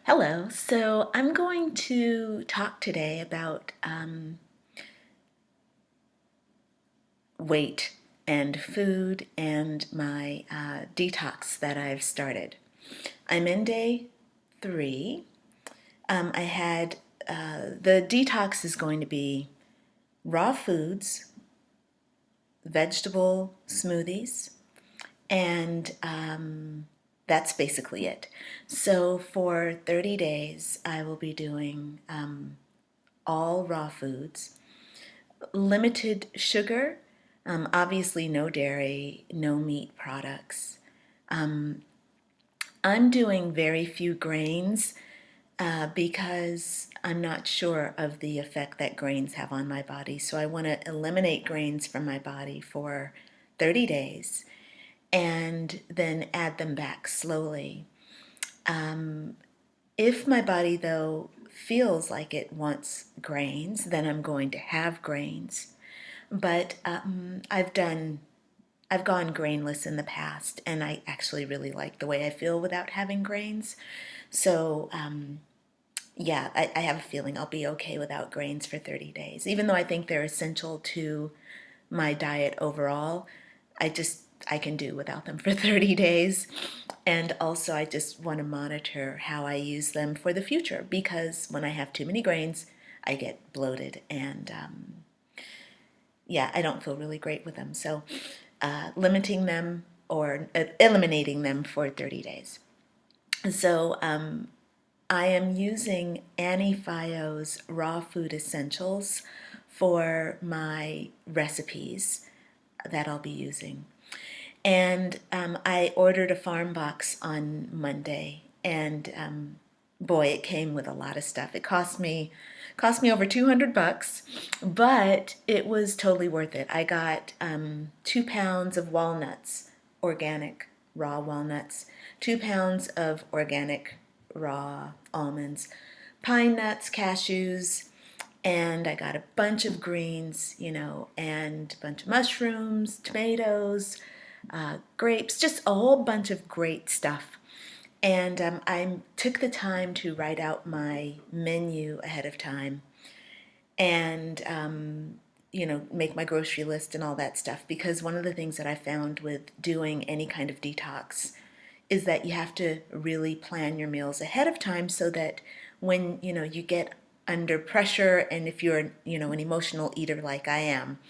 Hello, so I'm going to talk today about weight and food and my detox that I've started. I'm in day 3. I had the detox is going to be raw foods, vegetable smoothies, and that's basically it. So for 30 days, I will be doing all raw foods, limited sugar, obviously no dairy, no meat products. I'm doing very few grains because I'm not sure of the effect that grains have on my body. So I want to eliminate grains from my body for 30 days and then add them back slowly. If my body, though, feels like it wants grains, then I'm going to have grains. But I've gone grainless in the past, and I actually really like the way I feel without having grains. So yeah, I have a feeling I'll be okay without grains for 30 days. Even though I think they're essential to my diet overall, I can do without them for 30 days. And also I just want to monitor how I use them for the future, because when I have too many grains, I get bloated and yeah, I don't feel really great with them. So limiting them or eliminating them for 30 days. So I am using Annie Fio's Raw Food Essentials for my recipes that I'll be using. And I ordered a farm box on Monday, and boy, it came with a lot of stuff. It cost me over $200, but it was totally worth it. I got 2 pounds of walnuts, organic raw walnuts, 2 pounds of organic raw almonds, pine nuts, cashews, and I got a bunch of greens, and a bunch of mushrooms, tomatoes, grapes, just a whole bunch of great stuff. And I took the time to write out my menu ahead of time and, make my grocery list and all that stuff. Because one of the things that I found with doing any kind of detox is that you have to really plan your meals ahead of time so that when, you get under pressure, and if you're, an emotional eater like I am,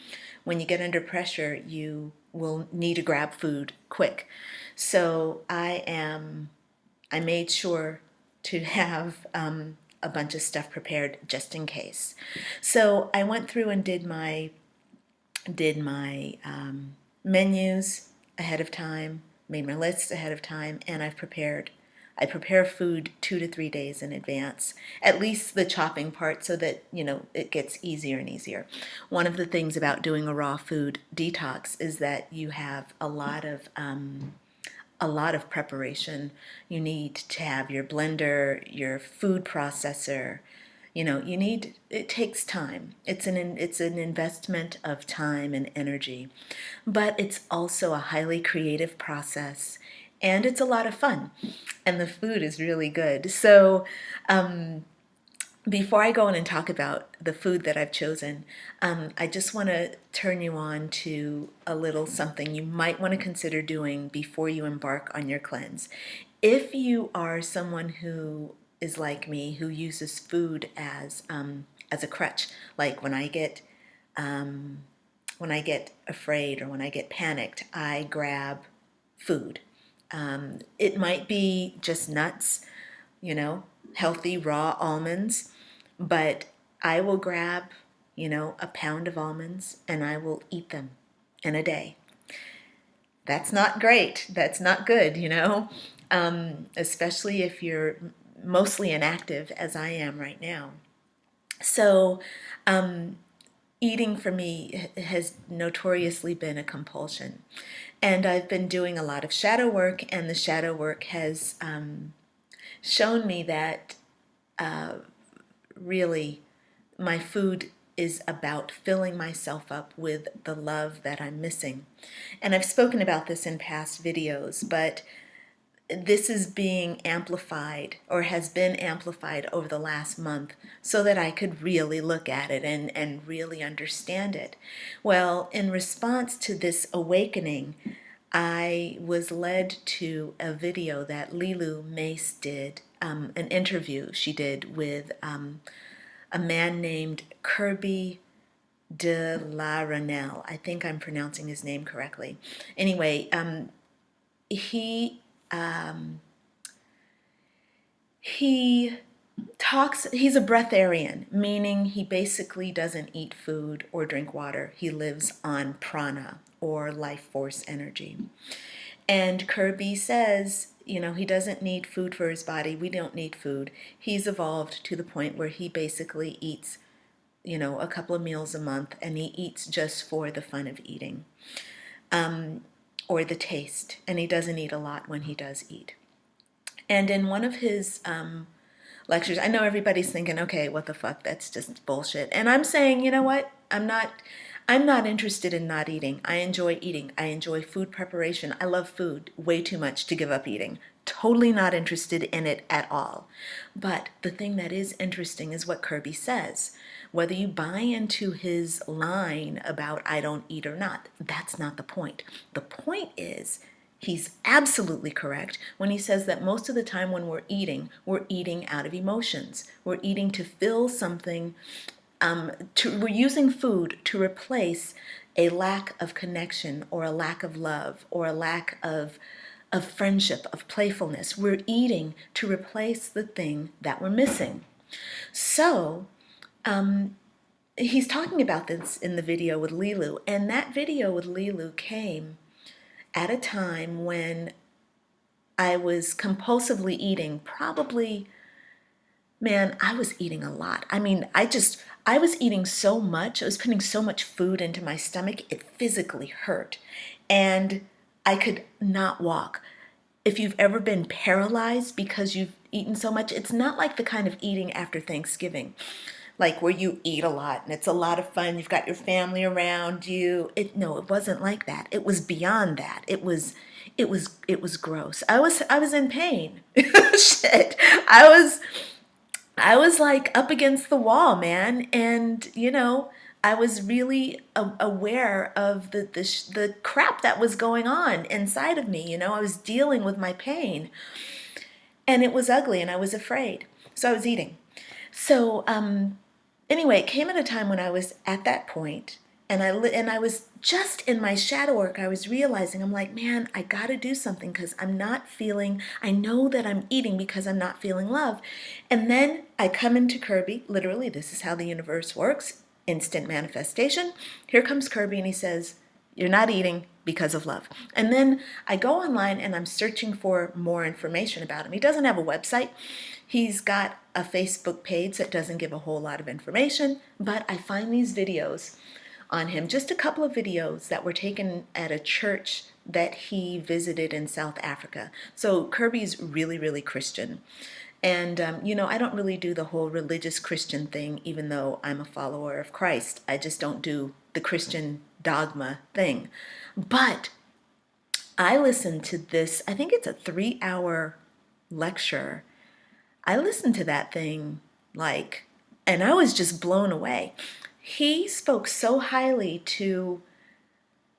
when you get under pressure, you will need to grab food quick. So I made sure to have a bunch of stuff prepared just in case. So I went through and did my menus ahead of time, made my lists ahead of time, and I prepare food 2 to 3 days in advance, at least the chopping part, so that, it gets easier and easier. One of the things about doing a raw food detox is that you have a lot of preparation. You need to have your blender, your food processor. It takes time. It's an investment of time and energy, but it's also a highly creative process, and it's a lot of fun, and the food is really good. So before I go on and talk about the food that I've chosen, I just want to turn you on to a little something you might want to consider doing before you embark on your cleanse. If you are someone who is like me, who uses food as a crutch, like when I get afraid or when I get panicked, I grab food. It might be just nuts, healthy raw almonds, but I will grab, a pound of almonds and I will eat them in a day. That's not great. That's not good, especially if you're mostly inactive as I am right now. So, eating for me has notoriously been a compulsion. And I've been doing a lot of shadow work, and the shadow work has shown me that really my food is about filling myself up with the love that I'm missing. And I've spoken about this in past videos, but this is being amplified or has been amplified over the last month so that I could really look at it and really understand it. Well, in response to this awakening, I was led to a video that Lilu Mace did, an interview she did with a man named Kirby de la Renelle. I think I'm pronouncing his name correctly. Anyway, he he talks, he's a breatharian, meaning he basically doesn't eat food or drink water. He lives on prana, or life force energy. And Kirby says, you know, he doesn't need food for his body. We don't need food. He's evolved to the point where he basically eats, you know, a couple of meals a month, and he eats just for the fun of eating, or the taste. And he doesn't eat a lot when he does eat. And in one of his lectures, I know everybody's thinking, okay, what the fuck, that's just bullshit. And I'm saying, you know what? I'm not interested in not eating. I enjoy eating. I enjoy food preparation. I love food way too much to give up eating. Totally not interested in it at all. But the thing that is interesting is what Kirby says. Whether you buy into his line about I don't eat or not, that's not the point. The point is, he's absolutely correct when he says that most of the time when we're eating out of emotions. We're eating to fill something, we're using food to replace a lack of connection, or a lack of love, or a lack of friendship, of playfulness. We're eating to replace the thing that we're missing. So he's talking about this in the video with Lilu, and that video with Lilu came at a time when I was compulsively eating. Probably, man, I was eating a lot. I mean, I was eating so much. I was putting so much food into my stomach, it physically hurt. And I could not walk. If you've ever been paralyzed because you've eaten so much, it's not like the kind of eating after Thanksgiving, like where you eat a lot and it's a lot of fun. You've got your family around you. No, it wasn't like that. It was beyond that. It was gross. I was in pain. Shit. I was like up against the wall, man. And you know, I was really aware of the crap that was going on inside of me. You know, I was dealing with my pain, and it was ugly, and I was afraid. So I was eating. So anyway, it came at a time when I was at that point, and I was just in my shadow work. I was realizing, I'm like, man, I got to do something, because I'm not feeling. I know that I'm eating because I'm not feeling love. And then I come into Kirby. Literally, this is how the universe works. Instant manifestation. Here comes Kirby, and he says, you're not eating because of love. And then I go online and I'm searching for more information about him. He doesn't have a website. He's got a Facebook page that doesn't give a whole lot of information, but I find these videos on him, just a couple of videos that were taken at a church that he visited in South Africa. So Kirby's really, really Christian. And, you know, I don't really do the whole religious Christian thing, even though I'm a follower of Christ. I just don't do the Christian dogma thing. But I listened to this, I think it's a 3-hour lecture. I listened to that thing and I was just blown away. He spoke so highly to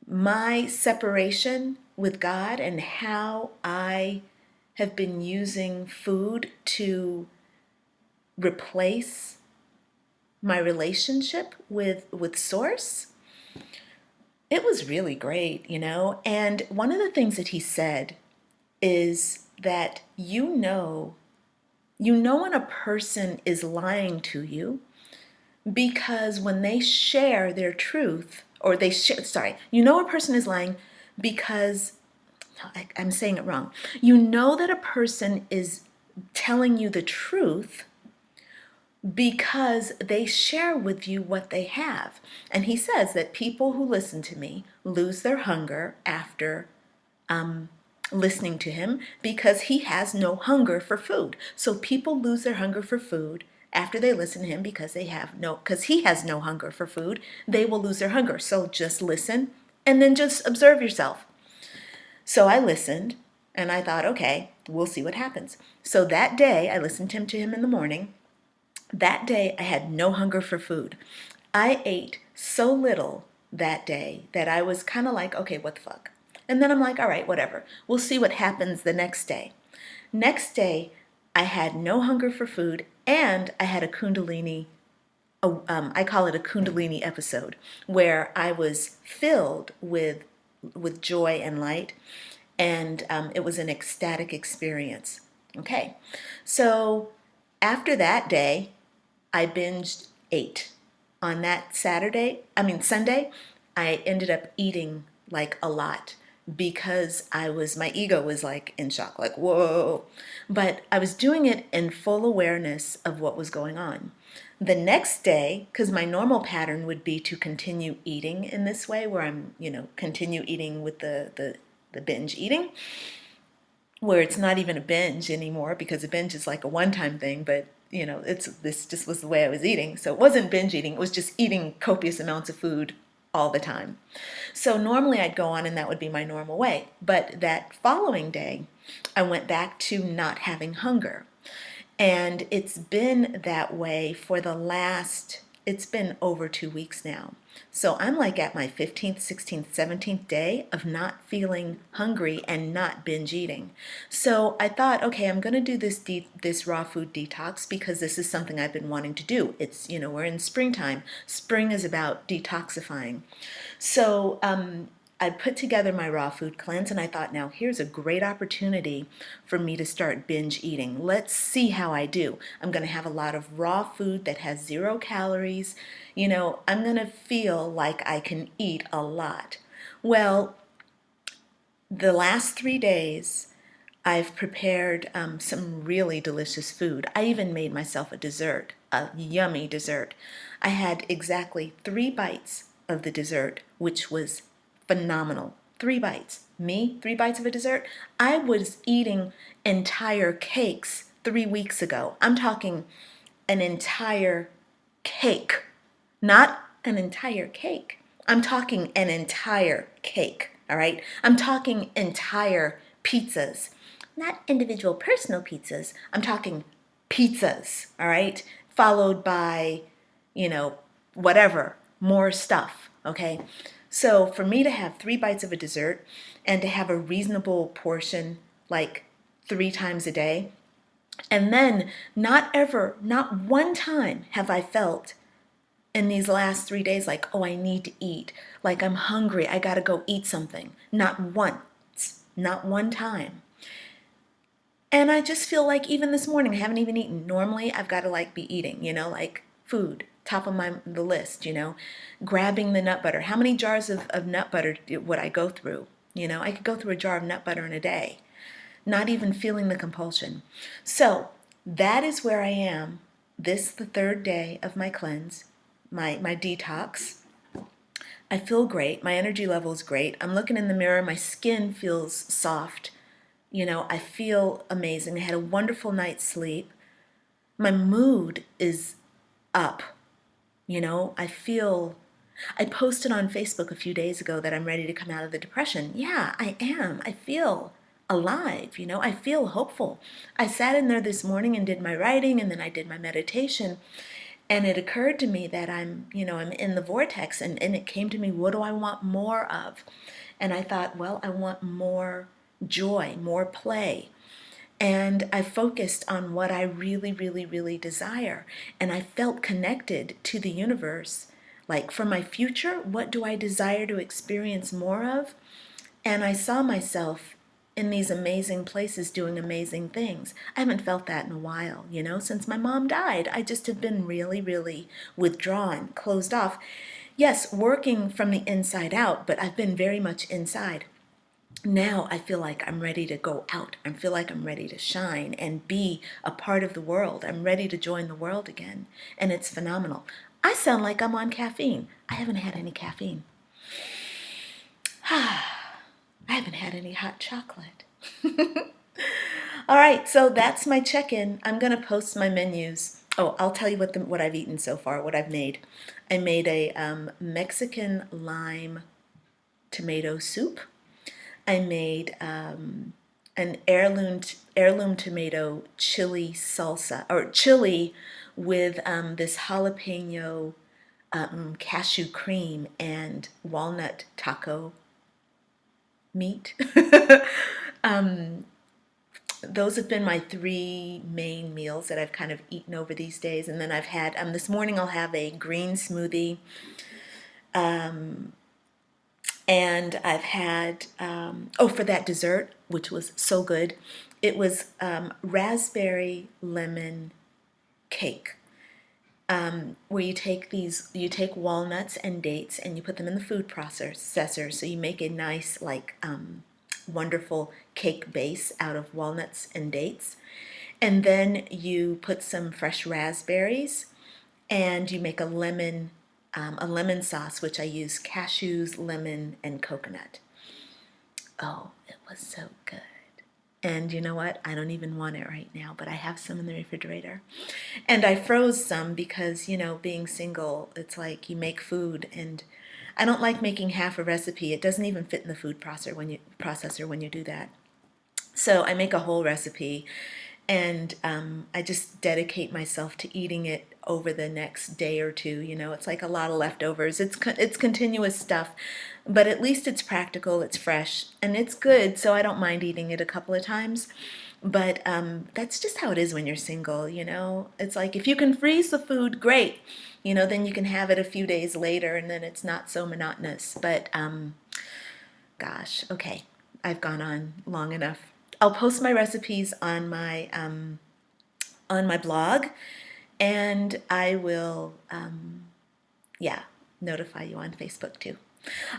my separation with God and how I have been using food to replace my relationship with Source. It was really great, you know. And one of the things that he said is that you know when a person is lying to you, because when they share their truth, or you know a person is lying because, I'm saying it wrong. You know that a person is telling you the truth because they share with you what they have. And he says that people who listen to me lose their hunger after listening to him, because he has no hunger for food. So people lose their hunger for food after they listen to him because he has no hunger for food. They will lose their hunger. So just listen and then just observe yourself. So I listened, And I thought, okay, we'll see what happens. So that day, I listened to him in the morning. That day, I had no hunger for food. I ate so little that day that I was kind of like, okay, what the fuck? And then I'm like, all right, whatever. We'll see what happens the next day. Next day, I had no hunger for food and I had a Kundalini, I call it a Kundalini episode, where I was filled with joy and light, and it was an ecstatic experience. Okay, so after that day, I binged ate. On that Sunday, I ended up eating like a lot because my ego was like in shock, like, whoa. But I was doing it in full awareness of what was going on. The next day, because my normal pattern would be to continue eating in this way, where I'm, continue eating with the binge eating, where it's not even a binge anymore because a binge is like a one-time thing, but this just was the way I was eating. So it wasn't binge eating, it was just eating copious amounts of food all the time. So normally I'd go on and that would be my normal way. But that following day, I went back to not having hunger. And it's been that way it's been over 2 weeks now. So I'm like at my 15th, 16th, 17th day of not feeling hungry and not binge eating. So I thought, okay, I'm going to do this raw food detox because this is something I've been wanting to do. It's, we're in springtime. Spring is about detoxifying. So I put together my raw food cleanse and I thought, now here's a great opportunity for me to start binge eating. Let's see how I do. I'm going to have a lot of raw food that has 0 calories. I'm going to feel like I can eat a lot. Well, the last 3 days, I've prepared some really delicious food. I even made myself a dessert, a yummy dessert. I had exactly 3 bites of the dessert, which was phenomenal. 3 bites. Me, 3 bites of a dessert. I was eating entire cakes 3 weeks ago. I'm talking an entire cake, not an entire cake. I'm talking an entire cake, all right? I'm talking entire pizzas, not individual personal pizzas. I'm talking pizzas, all right? Followed by, whatever, more stuff, okay? So for me to have 3 bites of a dessert and to have a reasonable portion, like 3 times a day, and then not one time have I felt in these last 3 days like, oh, I need to eat, like I'm hungry, I gotta go eat something. Not once, not one time. And I just feel like even this morning, I haven't even eaten. Normally, I've got to be eating, like food, top of the list, grabbing the nut butter. How many jars of nut butter would I go through? I could go through a jar of nut butter in a day, not even feeling the compulsion. So that is where I am. This the 3rd day of my cleanse, my detox. I feel great. My energy level is great. I'm looking in the mirror. My skin feels soft. I feel amazing. I had a wonderful night's sleep. My mood is up. I posted on Facebook a few days ago that I'm ready to come out of the depression. Yeah, I am. I feel alive. I feel hopeful. I sat in there this morning and did my writing, and then I did my meditation. And it occurred to me that I'm in the vortex, and it came to me, what do I want more of? And I thought, well, I want more joy, more play. And I focused on what I really, really, really desire. And I felt connected to the universe. Like for my future, what do I desire to experience more of? And I saw myself in these amazing places doing amazing things. I haven't felt that in a while, since my mom died. I just have been really, really withdrawn, closed off. Yes, working from the inside out, but I've been very much inside. Now I feel like I'm ready to go out. I feel like I'm ready to shine and be a part of the world. I'm ready to join the world again. And it's phenomenal. I sound like I'm on caffeine. I haven't had any caffeine. I haven't had any hot chocolate. All right, so that's my check-in. I'm going to post my menus. Oh, I'll tell you what I've eaten so far, what I've made. I made a Mexican lime tomato soup. I made an heirloom tomato chili salsa, or chili with this jalapeno cashew cream and walnut taco meat. Those have been my three main meals that I've kind of eaten over these days. And then I've had, this morning I'll have a green smoothie. And I've had, for that dessert, which was so good, it was raspberry lemon cake. Where you take walnuts and dates and you put them in the food processor. So you make a nice, like, wonderful cake base out of walnuts and dates. And then you put some fresh raspberries and you make a lemon sauce, which I use cashews, lemon, and coconut. Oh, it was so good. And you know what? I don't even want it right now, but I have some in the refrigerator. And I froze some because, being single, it's like you make food and I don't like making half a recipe. It doesn't even fit in the food processor when you do that. So I make a whole recipe and I just dedicate myself to eating it over the next day or two. It's like a lot of leftovers. It's continuous stuff, but at least it's practical, it's fresh, and it's good, so I don't mind eating it a couple of times. But that's just how it is when you're single. It's like if you can freeze the food, great. Then you can have it a few days later and then it's not so monotonous. But gosh, okay, I've gone on long enough. I'll post my recipes on my blog, and I will, notify you on Facebook too.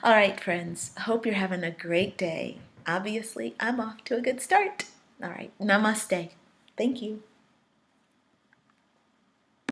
All right, friends. Hope you're having a great day. Obviously, I'm off to a good start. All right, namaste. Thank you.